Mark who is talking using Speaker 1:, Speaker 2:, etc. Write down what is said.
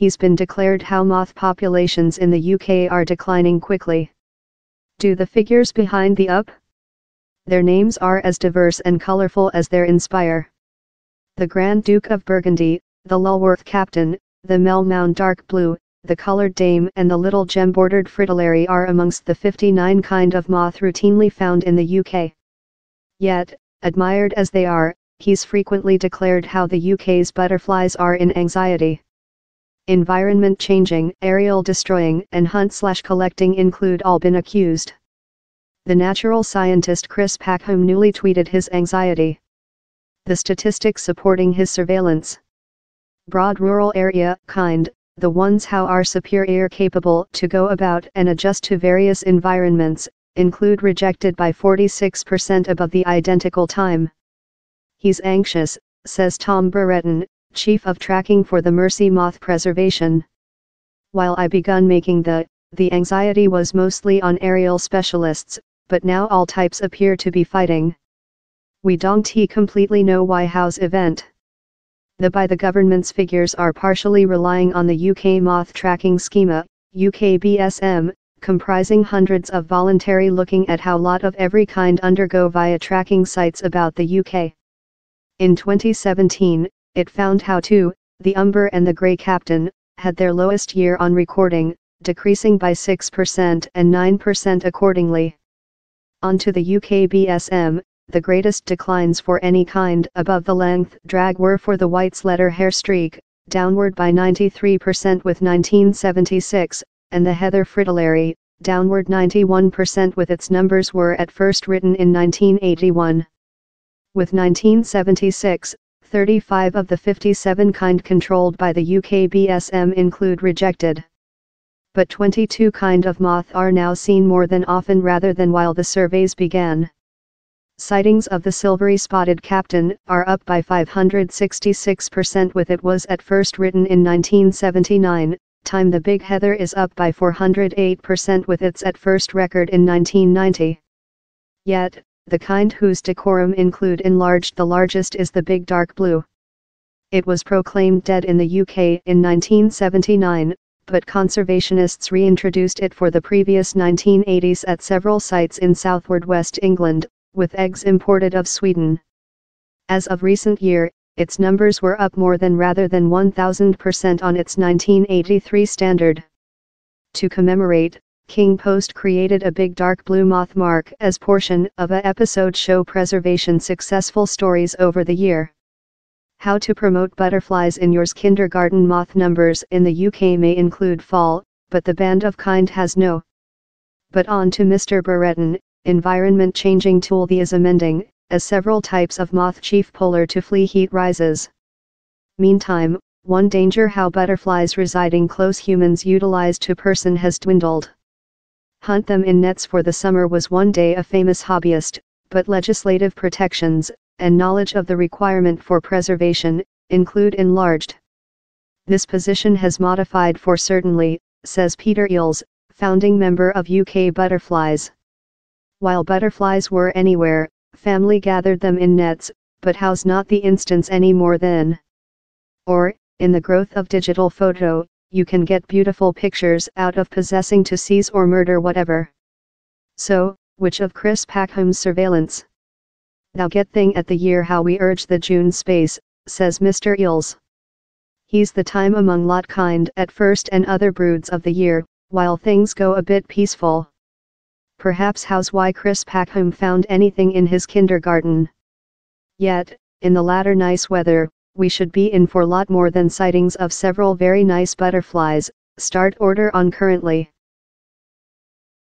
Speaker 1: he's been declared how moth populations in the UK are declining quickly. Do the figures behind the up? Their names are as diverse and colourful as their inspire. The Grand Duke of Burgundy, the Lulworth Captain, the Melmound Dark Blue, the Coloured Dame and the Little Gem-Bordered Fritillary are amongst the 59 kind of moth routinely found in the UK. Yet, admired as they are, he's frequently declared how the UK's butterflies are in anxiety. Environment changing, aerial destroying and hunt/collecting include all been accused. The natural scientist Chris Packham newly tweeted his anxiety. The statistics supporting his surveillance. Broad rural area, kind, the ones how are superior capable to go about and adjust to various environments, include rejected by 46% above the identical time. He's anxious, says Tom Burretton, Chief of Tracking for the Mersey Moth Preservation. While I begun making the anxiety was mostly on aerial specialists, but now all types appear to be fighting. We don't completely know why how's event. By the government's figures are partially relying on the UK Moth Tracking Schema, UKBSM, comprising hundreds of voluntary looking at how lot of every kind undergo via tracking sites about the UK. In 2017, it found how the Umber and the Grey Captain, had their lowest year on recording, decreasing by 6% and 9% accordingly. Onto the UKBSM, the greatest declines for any kind above the length drag were for the White's letter hair streak, downward by 93% with 1976, and the Heather Fritillary, downward 91% with its numbers were at first written in 1981. With 1976, 35 of the 57 kind controlled by the UKBSM include rejected. But 22 kind of moth are now seen more than often rather than while the surveys began. Sightings of the silvery spotted captain are up by 566% with it was at first written in 1979, time the big heather is up by 408% with its at first record in 1990. Yet, the kind whose decorum include enlarged the largest is the big dark blue. It was proclaimed dead in the UK in 1979, but conservationists reintroduced it for the previous 1980s at several sites in southward West England, with eggs imported of Sweden. As of recent year, its numbers were up more than rather than 1,000% on its 1983 standard. To commemorate, King Post created a big dark blue moth mark as portion of a episode show preservation successful stories over the year. How to promote butterflies in yours. Kindergarten moth numbers in the UK may include fall, but the band of kind has no. But on to Mr. Burretton, environment changing tool the is amending, as several types of moth chief polar to flea heat rises. Meantime, one danger how butterflies residing close humans utilized to person has dwindled. Hunt them in nets for the summer was one day a famous hobbyist, but legislative protections, and knowledge of the requirement for preservation, include enlarged. This position has modified for certainly, says Peter Eales, founding member of UK Butterflies. While butterflies were anywhere, family gathered them in nets, but how's not the instance any more than. Or, in the growth of digital photo, you can get beautiful pictures out of possessing to seize or murder whatever. So, which of Chris Packham's surveillance? Thou get thing at the year how we urge the June space, says Mr. Eales. He's the time among lot kind at first and other broods of the year, while things go a bit peaceful. Perhaps how's why Chris Packham found anything in his kindergarten. Yet, in the latter nice weather, we should be in for lot more than sightings of several very nice butterflies. Start order on currently.